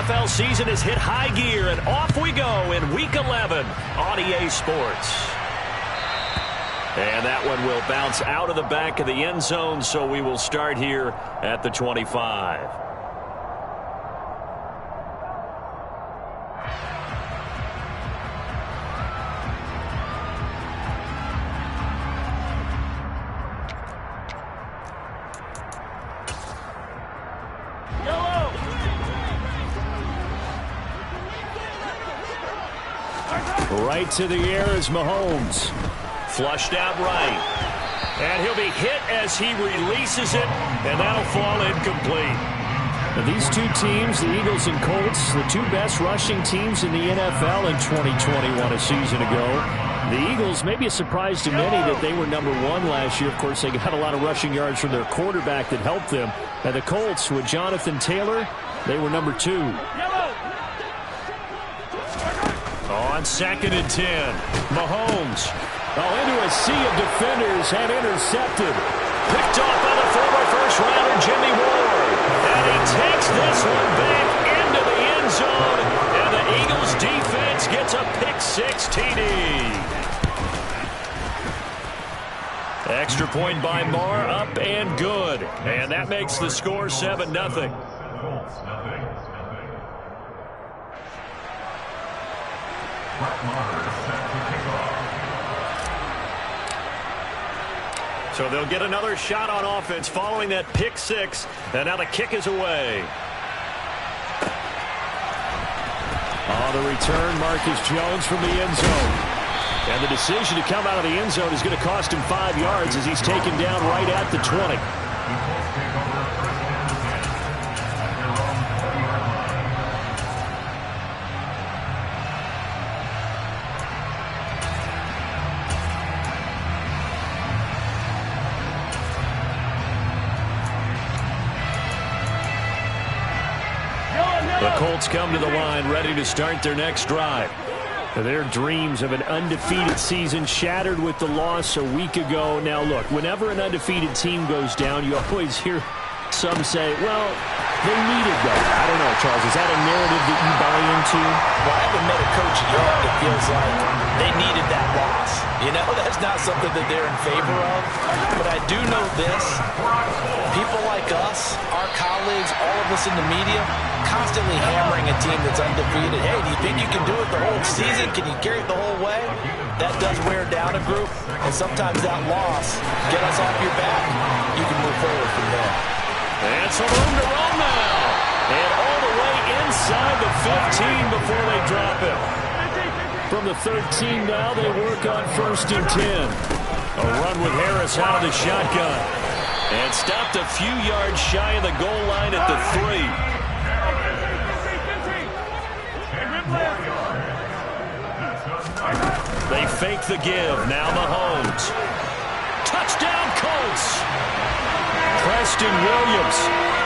NFL season has hit high gear, and off we go in Week 11 on EA Sports. And that one will bounce out of the back of the end zone, so we will start here at the 25. Right to the air is Mahomes. Flushed out right. And he'll be hit as he releases it, and that'll fall incomplete. Now these two teams, the Eagles and Colts, the two best rushing teams in the NFL in 2021 a season ago. The Eagles, maybe a surprise to many that they were number one last year. Of course, they got a lot of rushing yards from their quarterback that helped them. And the Colts, with Jonathan Taylor, they were number 2. On 2nd and 10, Mahomes. Into a sea of defenders and intercepted. Picked off by the former first-rounder Jimmy Ward. And he takes this one back into the end zone. And the Eagles defense gets a pick-6 TD. Extra point by Marr, up and good. And that makes the score 7-0. So they'll get another shot on offense following that pick-6, and now the kick is away. On the return, Marcus Jones from the end zone. And the decision to come out of the end zone is going to cost him 5 yards as he's taken down right at the 20. The Colts come to the line ready to start their next drive. Their dreams of an undefeated season shattered with the loss a week ago. Now, look, whenever an undefeated team goes down, you always hear some say, well, they needed that. I don't know, Charles. Is that a narrative that you buy into? Well, I haven't met a coach yet that feels like they needed that loss. You know, that's not something that they're in favor of. But I do know this. People like us, our colleagues, all of us in the media, constantly hammering a team that's undefeated. Hey, do you think you can do it the whole season? Can you carry it the whole way? That does wear down a group. And sometimes that loss, get us off your back, you can move forward from there. And some room to run now. And all the way inside the 15 before they drop it. From the 13 now, they work on 1st and 10. A run with Harris out of the shotgun. And stopped a few yards shy of the goal line at the 3. They fake the give. Now Mahomes. Touchdown, Colts. Preston Williams,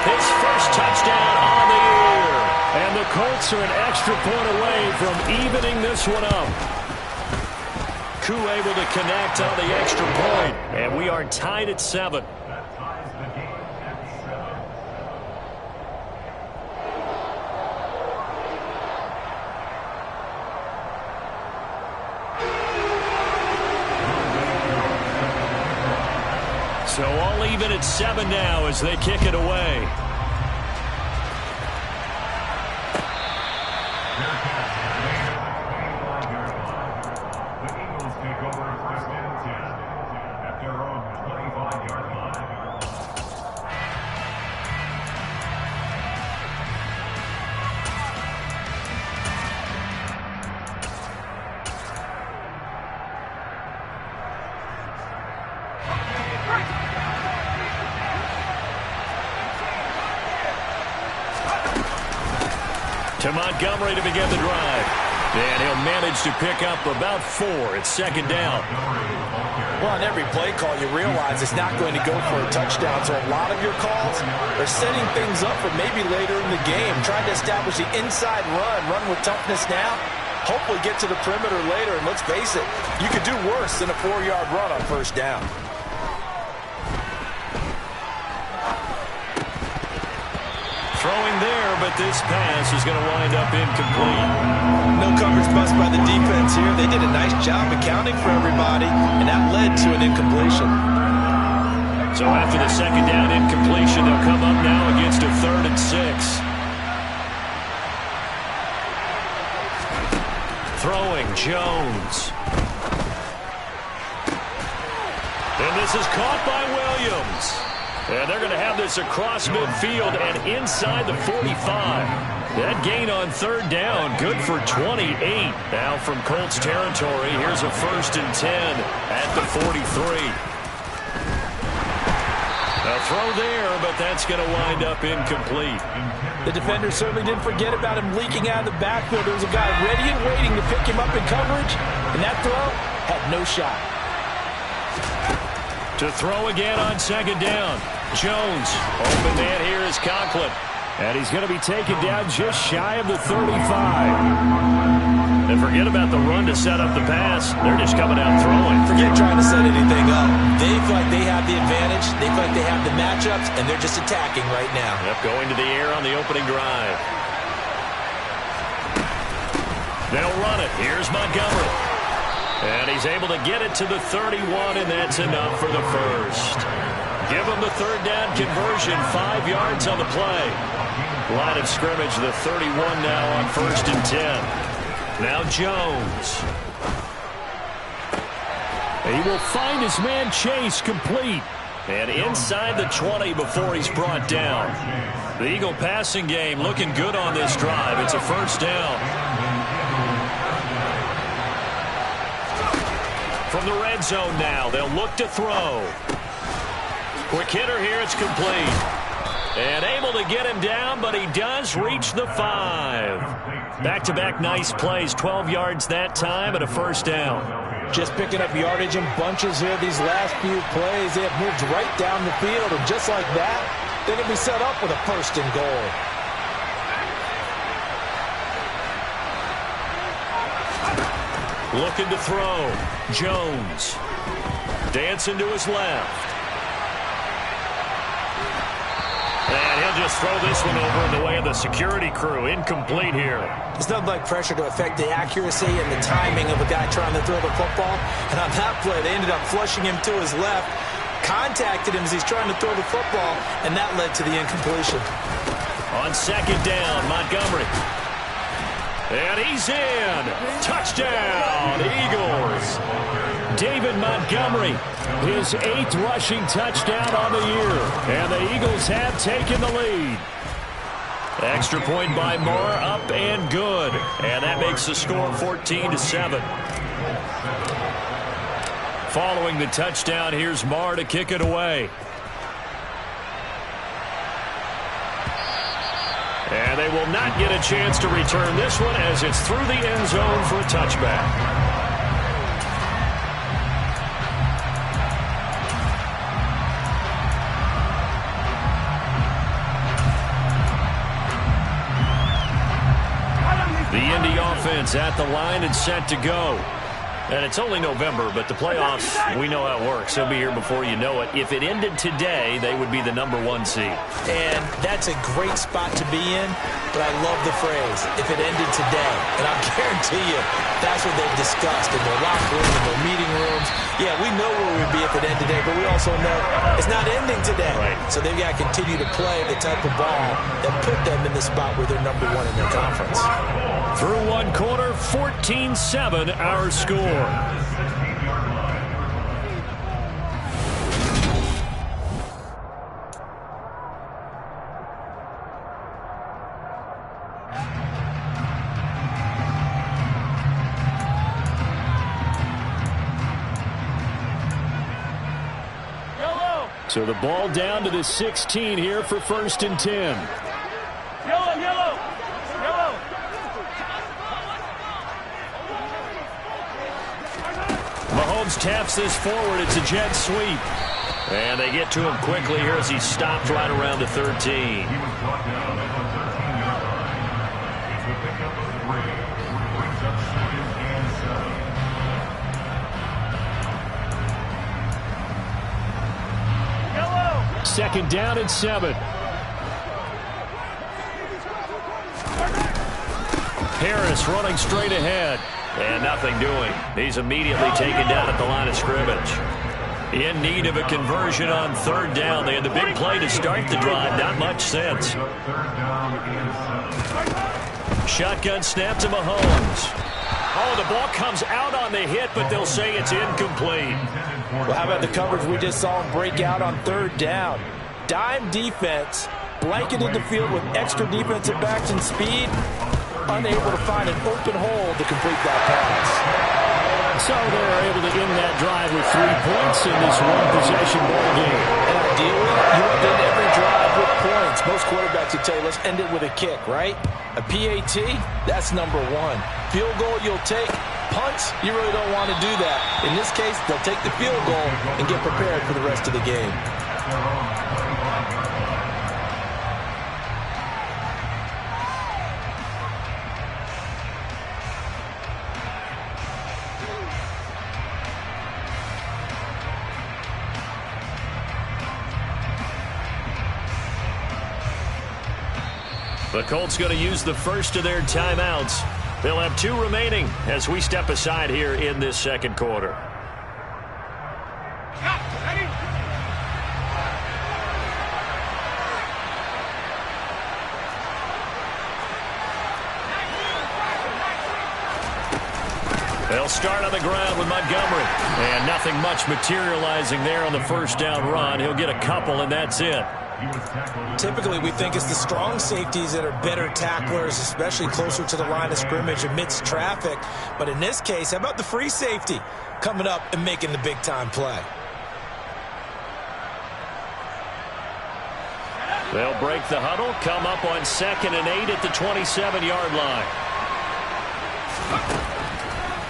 his first touchdown on the year. And the Colts are an extra point away from evening this one up. Koo able to connect on the extra point. And we are tied at 7. So all even at 7 now as they kick it away. To Montgomery to begin the drive. And he'll manage to pick up about 4. It's 2nd down. Well, on every play call, you realize it's not going to go for a touchdown. So a lot of your calls are setting things up for maybe later in the game, trying to establish the inside run with toughness now. Hopefully get to the perimeter later. And let's face it, you could do worse than a 4-yard run on 1st down. Throwing there, but this pass is going to wind up incomplete. No coverage bust by the defense here. They did a nice job accounting for everybody, and that led to an incompletion. So after the second down incompletion, they'll come up now against a 3rd and 6. Throwing, Jones. And this is caught by Williams. And they're going to have this across midfield and inside the 45. That gain on 3rd down, good for 28. Now from Colts territory, here's a 1st and 10 at the 43. A throw there, but that's going to wind up incomplete. The defender certainly didn't forget about him leaking out of the backfield. There was a guy ready and waiting to pick him up in coverage, and that throw had no shot. To throw again on 2nd down. Jones, open man here is Conklin. And he's going to be taken down just shy of the 35. And forget about the run to set up the pass. They're just coming out throwing. Forget trying to set anything up. They feel like they have the advantage. They feel like they have the matchups, and they're just attacking right now. Yep, going to the air on the opening drive. They'll run it. Here's Montgomery. And he's able to get it to the 31, and that's enough for the first. Give him the 3rd down conversion, 5 yards on the play. Line of scrimmage, the 31 now on 1st and 10. Now Jones. He will find his man Chase complete. And inside the 20 before he's brought down. The Eagle passing game looking good on this drive. It's a 1st down. From the red zone now, they'll look to throw. Quick hitter here, it's complete. And able to get him down, but he does reach the 5. Back-to-back nice plays, 12 yards that time and a 1st down. Just picking up yardage in bunches here these last few plays. They have moved right down the field, and just like that, they're going to be set up with a 1st and goal. Looking to throw. Jones. Dancing to his left. And he'll just throw this one over in the way of the security crew. Incomplete here. It's nothing like pressure to affect the accuracy and the timing of a guy trying to throw the football. And on that play, they ended up flushing him to his left, contacted him as he's trying to throw the football, and that led to the incompletion. On 2nd down, Montgomery. And he's in. Touchdown, Eagles. David Montgomery, his 8th rushing touchdown on the year. And the Eagles have taken the lead. Extra point by Moore, up and good. And that makes the score 14-7. Following the touchdown, here's Moore to kick it away. And they will not get a chance to return this one as it's through the end zone for a touchback. The Indy offense at the line and set to go. And it's only November, but the playoffs, we know how it works. They'll be here before you know it. If it ended today, they would be the #1 seed. And that's a great spot to be in, but I love the phrase, if it ended today. And I'll guarantee you, that's what they've discussed in their locker room, in their meeting rooms. Yeah, we know where we'd be if it ended today, but we also know it's not ending today. Right. So they've got to continue to play the type of ball that put them in the spot where they're #1 in their conference. Through one quarter, 14-7 our score. So the ball down to the 16 here for 1st and 10. Yellow. Mahomes taps this forward. It's a jet sweep. And they get to him quickly here as he stopped right around the 13. Yellow. 2nd down and 7. Harris running straight ahead. And nothing doing. He's immediately taken down at the line of scrimmage. In need of a conversion on third down. They had the big play to start the drive. Not much sense. Shotgun snap to Mahomes. Oh, the ball comes out on the hit, but they'll say it's incomplete. Well, how about the coverage we just saw him break out on third down? Dime defense, blanketed the field with extra defensive backs and speed, unable to find an open hole to complete that pass. So they're able to end that drive with 3 points in this one-possession ball game. And ideally, you want to end every drive with points. Most quarterbacks would tell you, let's end it with a kick, right? A PAT, that's number 1. Field goal you'll take. Punts, you really don't want to do that. In this case, they'll take the field goal and get prepared for the rest of the game. The Colts going to use the first of their timeouts. They'll have 2 remaining as we step aside here in this second quarter. They'll start on the ground with Montgomery. And nothing much materializing there on the first down run. He'll get a couple, and that's it. Typically, we think it's the strong safeties that are better tacklers, especially closer to the line of scrimmage amidst traffic. But in this case, how about the free safety coming up and making the big-time play? They'll break the huddle, come up on 2nd and 8 at the 27-yard line.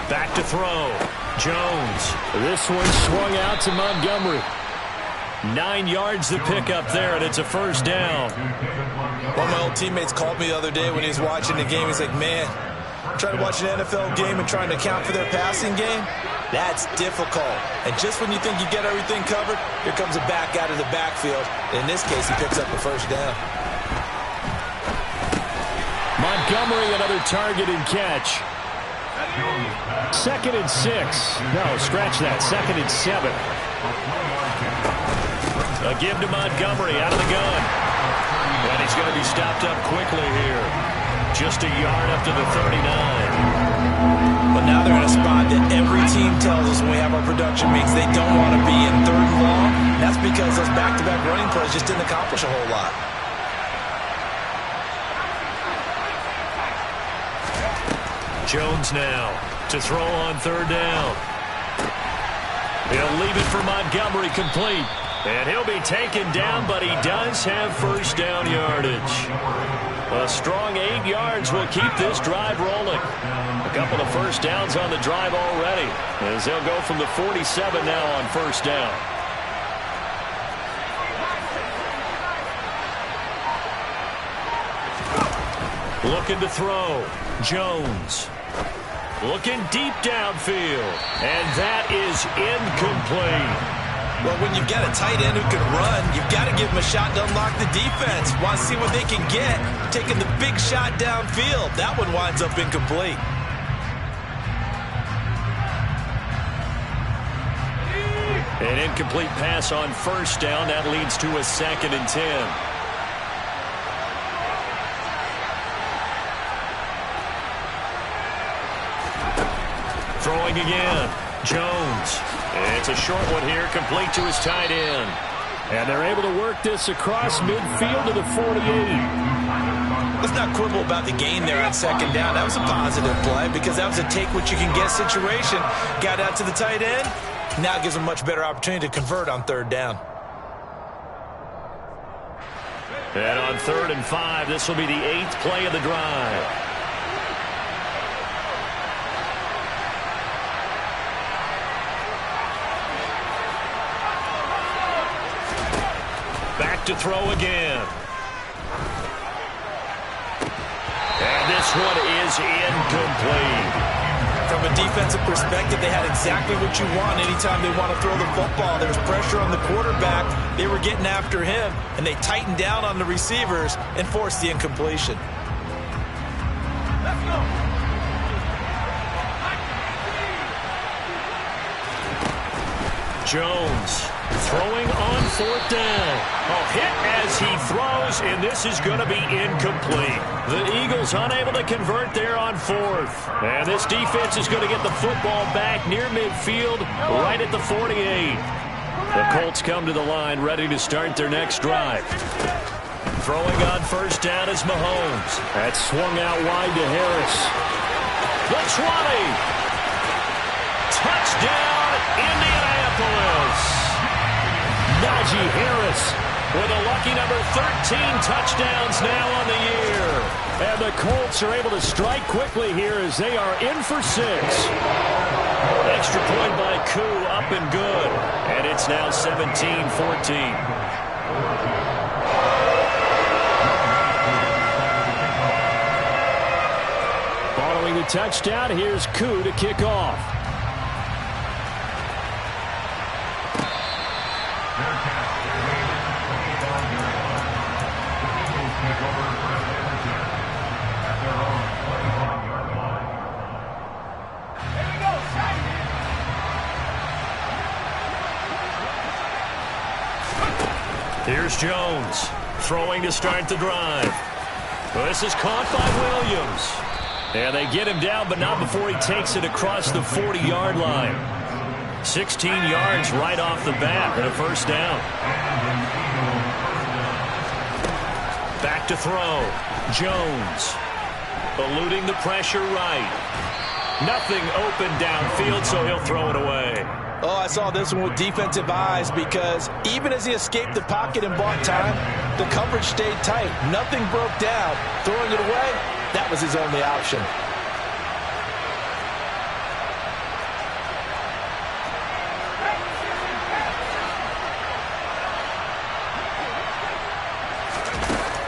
Back to throw. Jones. This one swung out to Montgomery. 9 yards to pick up there, and it's a first down. One of my old teammates called me the other day when he was watching the game. He's like, man, trying to watch an NFL game and trying to account for their passing game, that's difficult. And just when you think you get everything covered, here comes a back out of the backfield. In this case, he picks up the first down. Montgomery, another target and catch. 2nd and 6. No, scratch that. 2nd and 7. A give to Montgomery out of the gun. And he's going to be stopped up quickly here. Just a yard up to the 39. But now they're in a spot that every team tells us when we have our production meetings they don't want to be in 3rd and long. And that's because those back-to-back running plays just didn't accomplish a whole lot. Jones now to throw on 3rd down. He'll leave it for Montgomery complete. And he'll be taken down, but he does have first down yardage. A strong 8 yards will keep this drive rolling. A couple of first downs on the drive already, as they'll go from the 47 now on first down. Looking to throw. Jones. Looking deep downfield. And that is incomplete. Well, when you've got a tight end who can run, you've got to give him a shot to unlock the defense. Want to see what they can get. Taking the big shot downfield. That one winds up incomplete. An incomplete pass on first down. That leads to a 2nd and 10. Throwing again. Jones. It's a short one here, complete to his tight end. And they're able to work this across midfield to the 48. Let's not quibble about the gain there on 2nd down. That was a positive play because that was a take-what-you-can-get situation. Got out to the tight end. Now it gives them a much better opportunity to convert on 3rd down. And on 3rd and 5, this will be the 8th play of the drive. Back to throw again. And this one is incomplete. From a defensive perspective, they had exactly what you want anytime they want to throw the football. There was pressure on the quarterback. They were getting after him, and they tightened down on the receivers and forced the incompletion. Let's go. Jones throwing on 4th down. A hit as he throws, and this is going to be incomplete. The Eagles unable to convert there on 4th. And this defense is going to get the football back near midfield, right at the 48. The Colts come to the line, ready to start their next drive. Throwing on 1st down is Mahomes. That swung out wide to Harris. The 20. Touchdown, Indianapolis. Najee Harris with a lucky number 13 touchdowns now on the year. And the Colts are able to strike quickly here as they are in for 6. Extra point by Koo, up and good. And it's now 17-14. Following the touchdown, here's Koo to kick off. Here's Jones throwing to start the drive. This is caught by Williams. And they get him down, but not before he takes it across the 40-yard line. 16 yards right off the bat and a 1st down. Back to throw. Jones eluding the pressure right. Nothing open downfield, so he'll throw it away. Oh, I saw this one with defensive eyes because even as he escaped the pocket and bought time, the coverage stayed tight. Nothing broke down. Throwing it away, that was his only option.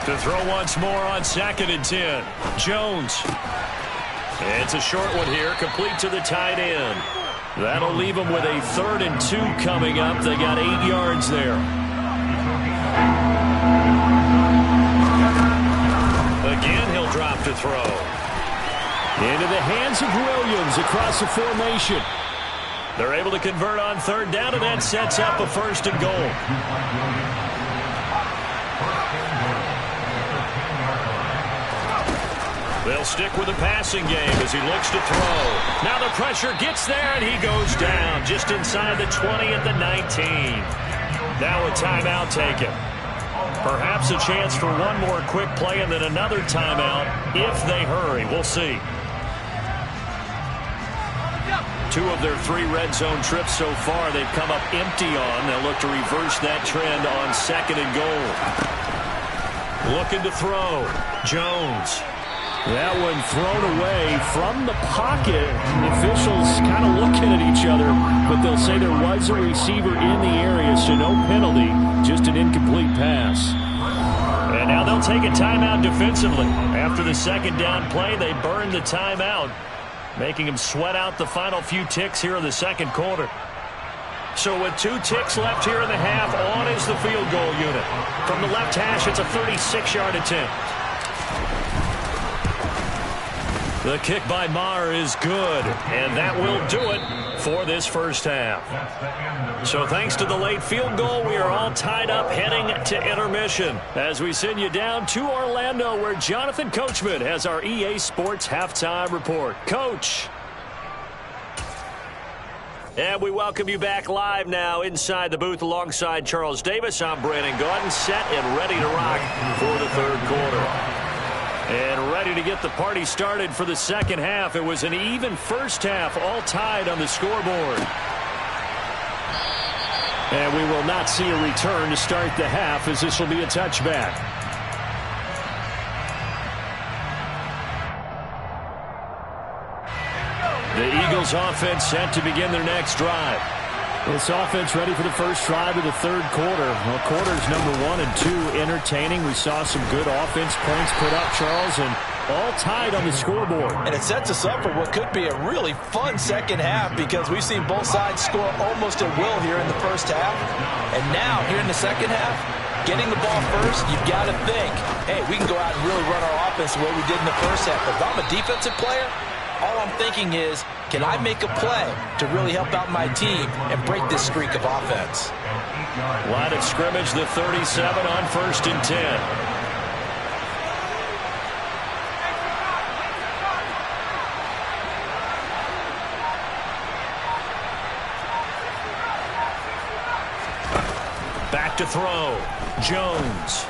To throw once more on 2nd and 10. Jones. It's a short one here, complete to the tight end. That'll leave them with a 3rd and 2 coming up. They got 8 yards there. Again, he'll drop to throw. Into the hands of Williams across the formation. They're able to convert on 3rd down, and that sets up a 1st and goal. They'll stick with the passing game as he looks to throw. Now the pressure gets there, and he goes down just inside the 20 at the 19. Now a timeout taken. Perhaps a chance for one more quick play and then another timeout if they hurry. We'll see. 2 of their 3 red zone trips so far they've come up empty on. They'll look to reverse that trend on 2nd and goal. Looking to throw. Jones. That one thrown away from the pocket. The officials kind of looking at each other, but they'll say there was a receiver in the area, so no penalty, just an incomplete pass. And now they'll take a timeout defensively. After the 2nd down play, they burn the timeout, making them sweat out the final few ticks here in the 2nd quarter. So with 2 ticks left here in the half, on is the field goal unit. From the left hash, it's a 36-yard attempt. The kick by Maher is good, and that will do it for this 1st half. So thanks to the late field goal, we are all tied up heading to intermission as we send you down to Orlando, where Jonathan Coachman has our EA Sports halftime report. Coach. And we welcome you back live now inside the booth alongside Charles Davis. I'm Brandon Gaudin, set and ready to rock for the 3rd quarter. And ready to get the party started for the 2nd half. It was an even 1st half, all tied on the scoreboard. And we will not see a return to start the half, as this will be a touchback. The Eagles offense set to begin their next drive. This offense ready for the first drive of the 3rd quarter. Well, quarters number 1 and 2 entertaining. We saw some good offense points put up, Charles, and all tied on the scoreboard. And it sets us up for what could be a really fun 2nd half because we've seen both sides score almost at will here in the 1st half. And now, here in the 2nd half, getting the ball first, you've got to think, hey, we can go out and really run our offense the way we did in the 1st half. But if I'm a defensive player, all I'm thinking is, can I make a play to really help out my team and break this streak of offense? Line of scrimmage, the 37 on 1st and 10. Back to throw. Jones.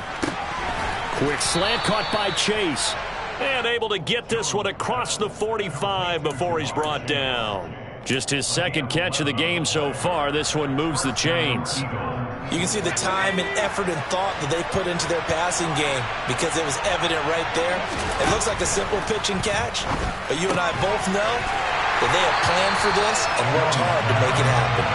Quick slant caught by Chase. And able to get this one across the 45 before he's brought down. Just his second catch of the game so far. This one moves the chains. You can see the time and effort and thought that they put into their passing game because it was evident right there. It looks like a simple pitch and catch, but you and I both know that they have planned for this and worked hard to make it happen.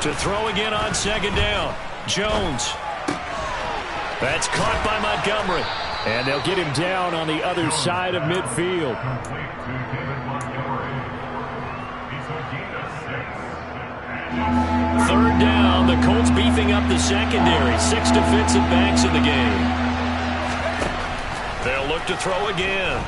To throw again on 2nd down. Jones. That's caught by Montgomery. And they'll get him down on the other side of midfield. 3rd down. The Colts beefing up the secondary. 6 defensive backs in the game. They'll look to throw again.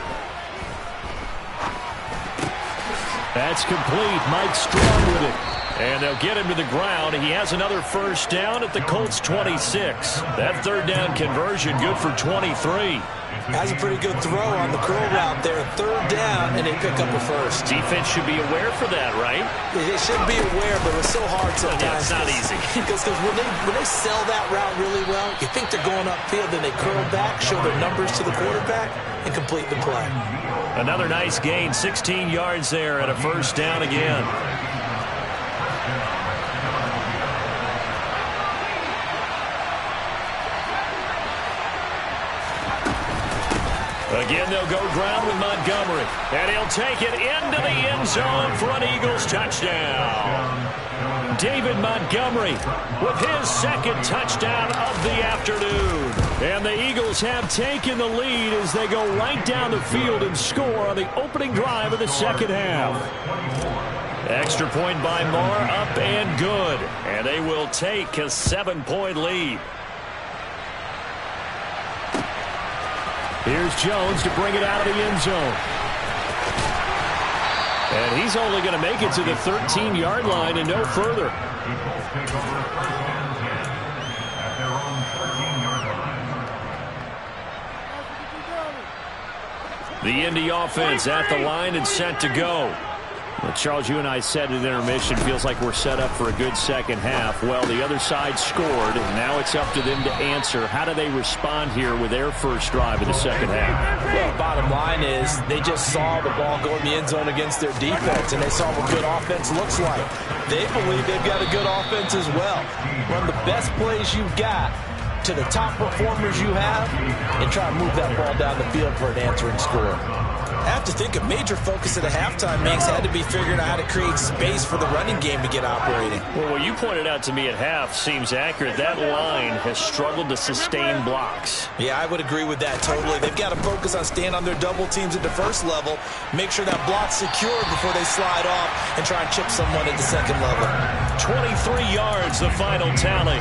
That's complete. Mike Strong with it. And they'll get him to the ground. He has another 1st down at the Colts 26. That 3rd down conversion good for 23. Has a pretty good throw on the curl route there. 3rd down, and they pick up a 1st. Defense should be aware for that, right? They should be aware, but it's so hard sometimes. Yeah, it's not easy. Because when they sell that route really well, you think they're going upfield, then they curl back, show their numbers to the quarterback, and complete the play. Another nice gain, 16 yards there, and a 1st down again. Again, they'll go ground with Montgomery. And he'll take it into the end zone for an Eagles touchdown. David Montgomery with his 2nd touchdown of the afternoon. And the Eagles have taken the lead as they go right down the field and score on the opening drive of the 2nd half. Extra point by Moore, up and good. And they will take a 7-point lead. Here's Jones to bring it out of the end zone. And he's only going to make it to the 13-yard line and no further. The Indy offense at the line and set to go. Well, Charles, you and I said at intermission, feels like we're set up for a good 2nd half. Well, the other side scored, and now it's up to them to answer. How do they respond here with their first drive of the 2nd half? Well, bottom line is they just saw the ball go in the end zone against their defense, and they saw what good offense looks like. They believe they've got a good offense as well. Run the best plays you've got to the top performers you have and try to move that ball down the field for an answering score. I have to think a major focus at the halftime, Minks, had to be figuring out how to create space for the running game to get operating. Well, what you pointed out to me at half seems accurate. That line has struggled to sustain blocks. Yeah, I would agree with that totally. They've got to focus on staying on their double teams at the 1st level, make sure that block's secured before they slide off and try and chip someone at the 2nd level. 23 yards, the final tally.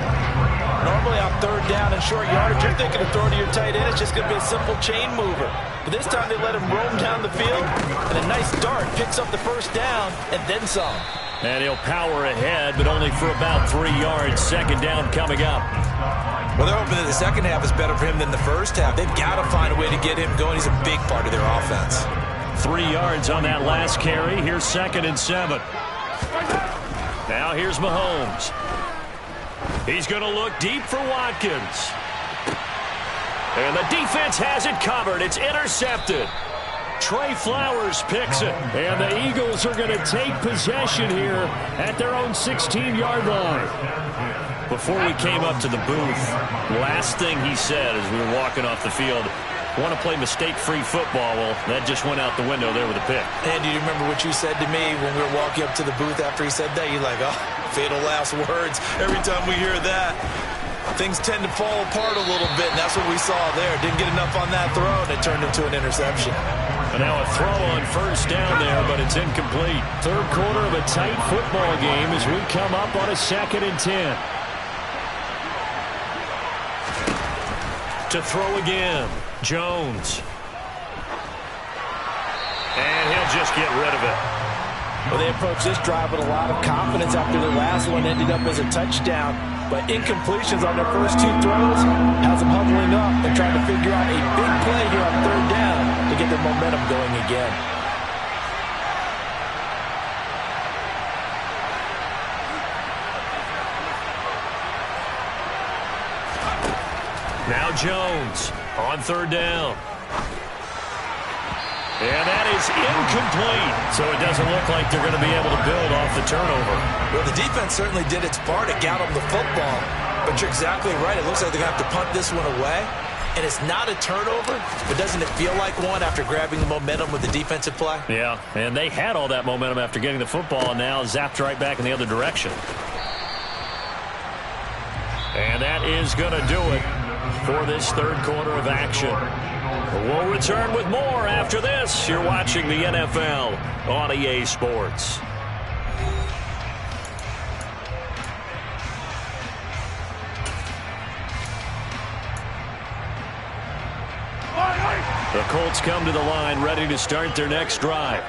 Normally on 3rd down and short yardage, you're thinking of throwing to your tight end. It's just going to be a simple chain mover. But this time they let him roam down the field, and a nice dart picks up the 1st down and then some. And he'll power ahead, but only for about 3 yards. 2nd down coming up. Well, they're hoping that the 2nd half is better for him than the 1st half. They've got to find a way to get him going. He's a big part of their offense. 3 yards on that last carry. Here's 2nd and 7. Now here's Mahomes. He's going to look deep for Watkins. And the defense has it covered. It's intercepted. Trey Flowers picks it. And the Eagles are going to take possession here at their own 16-yard line. Before we came up to the booth, last thing he said as we were walking off the field, want to play mistake-free football. Well, that just went out the window there with a pick. And do you remember what you said to me when we were walking up to the booth after he said that? You're like, oh, fatal last words. Every time we hear that, things tend to fall apart a little bit, and that's what we saw there. Didn't get enough on that throw, and it turned into an interception. And now a throw on 1st down there, but it's incomplete. 3rd quarter of a tight football game as we come up on a 2nd and 10. To throw again, Jones. And he'll just get rid of it. Well, they approached this drive with a lot of confidence after the last one ended up as a touchdown. But incompletions on their first two throws has them huddling up and trying to figure out a big play here on third down to get their momentum going again. Now Jones on third down. And that is incomplete. So it doesn't look like they're going to be able to build off the turnover. Well, the defense certainly did its part to get them the football. But you're exactly right. It looks like they're going to have to punt this one away. And it's not a turnover, but doesn't it feel like one after grabbing the momentum with the defensive play? Yeah, and they had all that momentum after getting the football, and now zapped right back in the other direction. And that is going to do it for this third quarter of action. We'll return with more after this. You're watching the NFL on EA Sports. The Colts come to the line ready to start their next drive.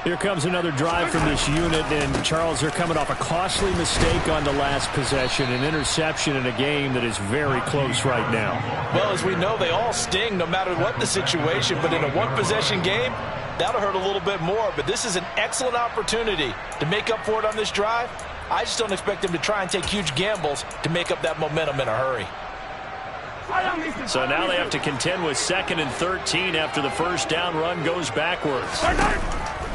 Here comes another drive from this unit, and Charles, they're coming off a costly mistake on the last possession, an interception in a game that is very close right now. Well, as we know, they all sting no matter what the situation, but in a one-possession game, that'll hurt a little bit more. But this is an excellent opportunity to make up for it on this drive. I just don't expect them to try and take huge gambles to make up that momentum in a hurry. So now they have to contend with 2nd and 13 after the first down run goes backwards.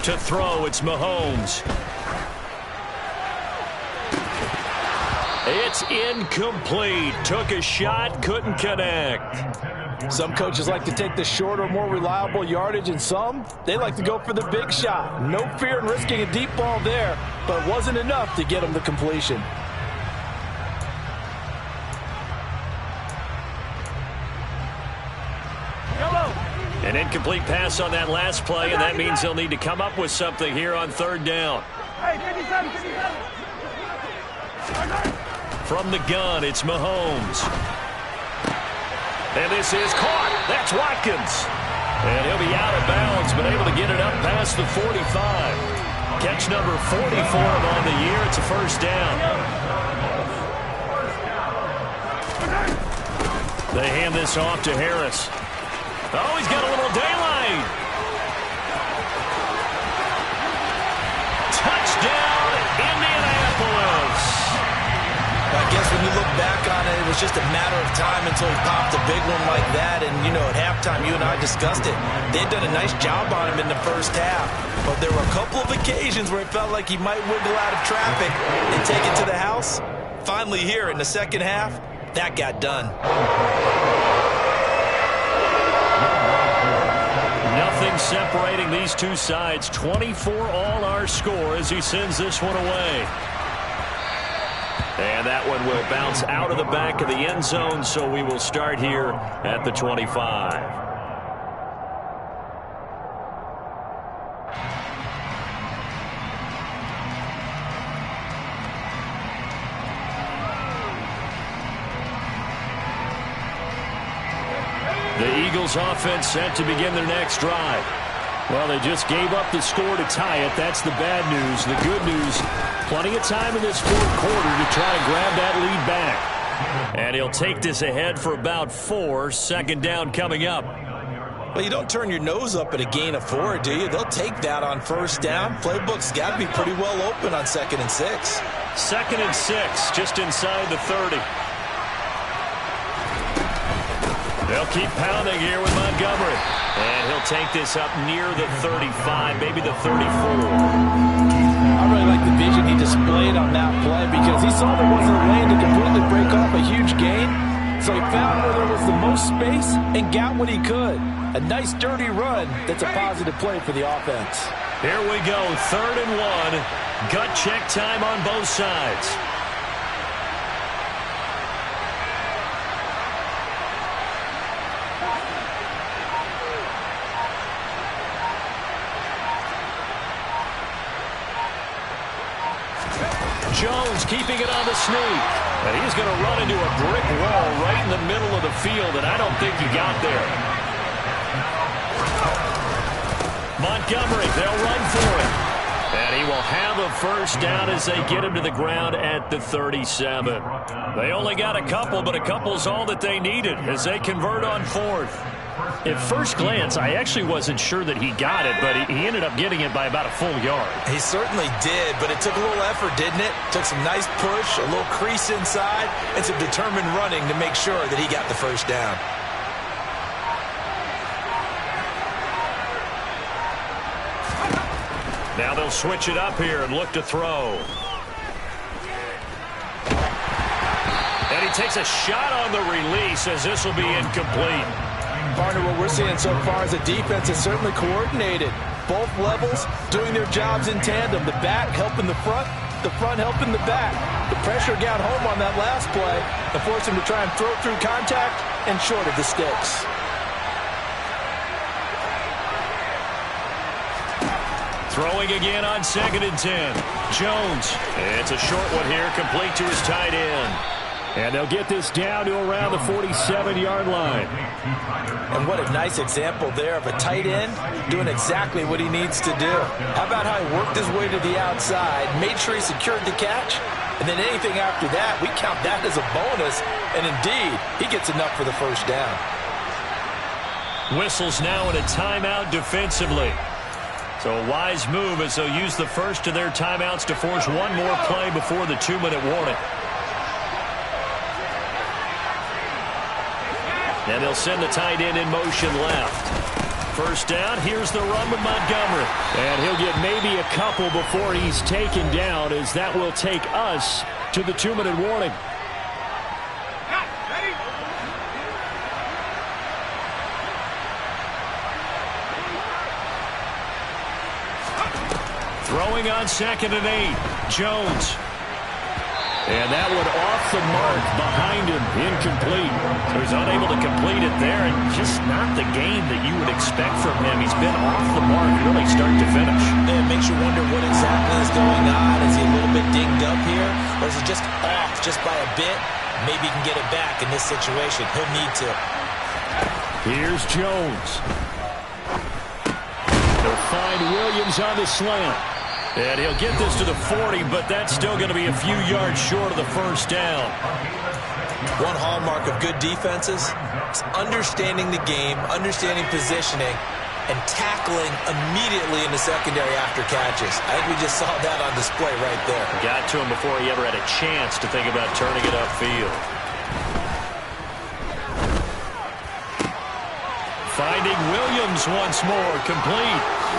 To throw, it's Mahomes. It's incomplete. Took a shot, couldn't connect. Some coaches like to take the shorter, more reliable yardage, and some, they like to go for the big shot. No fear in risking a deep ball there, but it wasn't enough to get them the completion. An incomplete pass on that last play, and that means they'll need to come up with something here on third down. From the gun, it's Mahomes. And this is caught. That's Watkins. And he'll be out of bounds, but able to get it up past the 45. Catch number 40 for him on the year. It's a first down. They hand this off to Harris. Oh, he's got a little daylight. Touchdown, Indianapolis. I guess when you look back on it, it was just a matter of time until he popped a big one like that. And, you know, at halftime, you and I discussed it. They'd done a nice job on him in the first half. But there were a couple of occasions where it felt like he might wiggle out of traffic and take it to the house. Finally here in the second half, that got done. Nothing separating these two sides. 24 all our score as he sends this one away. And that one will bounce out of the back of the end zone, so we will start here at the 25. The Eagles offense set to begin their next drive. Well, they just gave up the score to tie it. That's the bad news. The good news, plenty of time in this fourth quarter to try to grab that lead back. And he'll take this ahead for about 4. Second down coming up. Well, you don't turn your nose up at a gain of 4, do you? They'll take that on first down. Playbook's got to be pretty well open on 2nd and 6. 2nd and 6, just inside the 30. They'll keep pounding here with Montgomery. And he'll take this up near the 35, maybe the 34. I really like the vision he displayed on that play because he saw there wasn't a lane to completely break off a huge gain. So he found where there was the most space and got what he could. A nice dirty run that's a positive play for the offense. Here we go, 3rd and 1. Gut check time on both sides. Jones keeping it on the sneak. And he's going to run into a brick wall right in the middle of the field, and I don't think he got there. Montgomery, they'll run for it. And he will have a first down as they get him to the ground at the 37. They only got a couple, but a couple's all that they needed as they convert on fourth. At first glance, I actually wasn't sure that he got it, but he ended up getting it by about a full yard. He certainly did, but it took a little effort, didn't it? Took some nice push, a little crease inside, and some determined running to make sure that he got the first down. Now they'll switch it up here and look to throw. And he takes a shot on the release as this will be incomplete. Partner, what we're seeing so far is a defense is certainly coordinated. Both levels doing their jobs in tandem. The back helping the front helping the back. The pressure got home on that last play and forced him to try and throw through contact and short of the sticks. Throwing again on 2nd and 10. Jones. It's a short one here, complete to his tight end. And they'll get this down to around the 47-yard line. And what a nice example there of a tight end doing exactly what he needs to do. How about how he worked his way to the outside, made sure he secured the catch, and then anything after that, we count that as a bonus. And indeed, he gets enough for the first down. Whistles now in a timeout defensively. So a wise move as they'll use the first of their timeouts to force one more play before the 2-minute warning. And they'll send the tight end in motion left. First down, here's the run with Montgomery. And he'll get maybe a couple before he's taken down, as that will take us to the 2-minute warning. Throwing on 2nd and 8. Jones. And that one off the mark behind him, incomplete. So he's unable to complete it there, and just not the game that you would expect from him. He's been off the mark really start to finish. And it makes you wonder what exactly is going on. Is he a little bit dinged up here, or is he just off just by a bit? Maybe he can get it back in this situation. He'll need to. Here's Jones. They'll find Williams on the slant. And he'll get this to the 40, but that's still going to be a few yards short of the first down. One hallmark of good defenses is understanding the game, understanding positioning, and tackling immediately in the secondary after catches. I think we just saw that on display right there. Got to him before he ever had a chance to think about turning it upfield. Finding Williams once more, complete.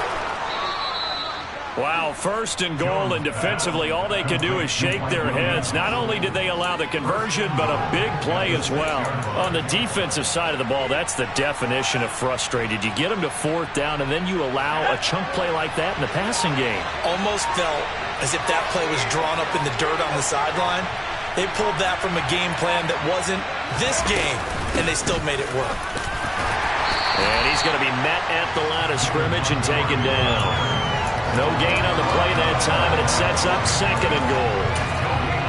Wow, 1st and goal, and defensively all they can do is shake their heads. Not only did they allow the conversion, but a big play as well. On the defensive side of the ball, that's the definition of frustrated. You get them to 4th down, and then you allow a chunk play like that in the passing game. Almost felt as if that play was drawn up in the dirt on the sideline. They pulled that from a game plan that wasn't this game, and they still made it work. And he's going to be met at the line of scrimmage and taken down. No gain on the play that time, and it sets up 2nd and goal.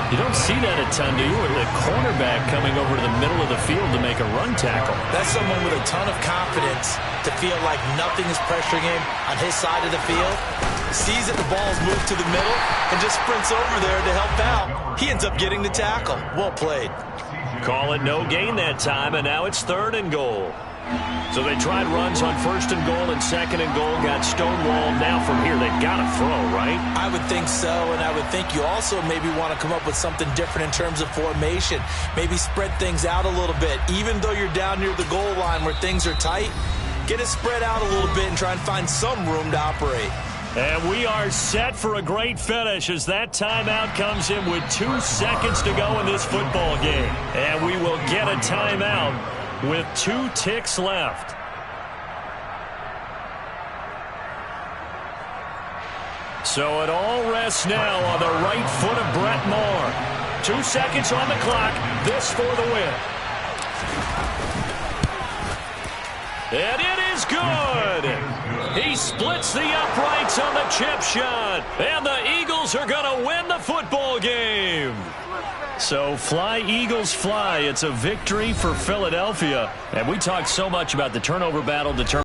You don't see that a ton, do you? With a cornerback coming over to the middle of the field to make a run tackle. That's someone with a ton of confidence to feel like nothing is pressuring him on his side of the field. Sees that the ball's moved to the middle and just sprints over there to help out. He ends up getting the tackle. Well played. Call it no gain that time, and now it's 3rd and goal. So they tried runs on 1st and goal and 2nd and goal, got stonewalled. Now from here, they've got to throw, right? I would think so, and I would think you also maybe want to come up with something different in terms of formation. Maybe spread things out a little bit. Even though you're down near the goal line where things are tight, get it spread out a little bit and try and find some room to operate. And we are set for a great finish as that timeout comes in with 2 seconds to go in this football game. And we will get a timeout with 2 ticks left. So it all rests now on the right foot of Brett Moore. 2 seconds on the clock. This for the win. And it is good. He splits the uprights on the chip shot. And the Eagles are going to win the football game. So fly, Eagles, fly. It's a victory for Philadelphia. And we talked so much about the turnover battle determined.